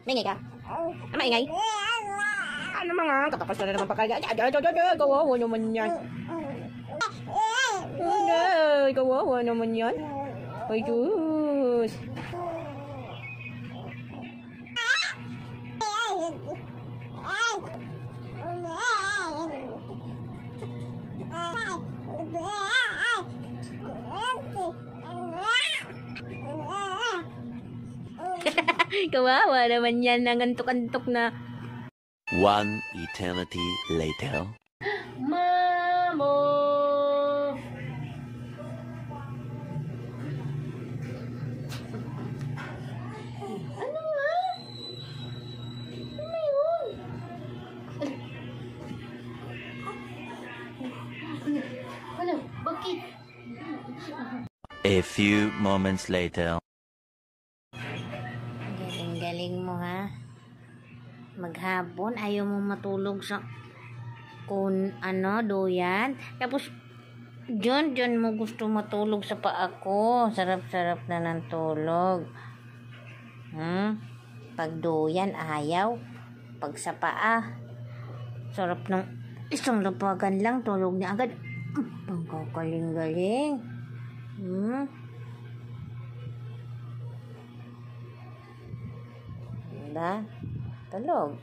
Maingay ka? Maingay? Ano mga? Katakas na naman pagkaga. Kawawa naman yan. Ay, kawawa naman yan. Ay, Diyos. Kawawa naman yan. Nangantok-antok na. One eternity later. Mamo! Ano nga? Ano yun? Ano? Bakit? A few moments later. Galing mo ha. Maghapon ayaw mo matulog sa duyan. Tapos Diyan mo gusto matulog sa paa ko. Sarap-sarap na ng tulog. Pag duyan ayaw. Pag sa paa sarap ng isang lapagan lang tulog niya agad. Ang kakaling-galing. Diba? Tulog.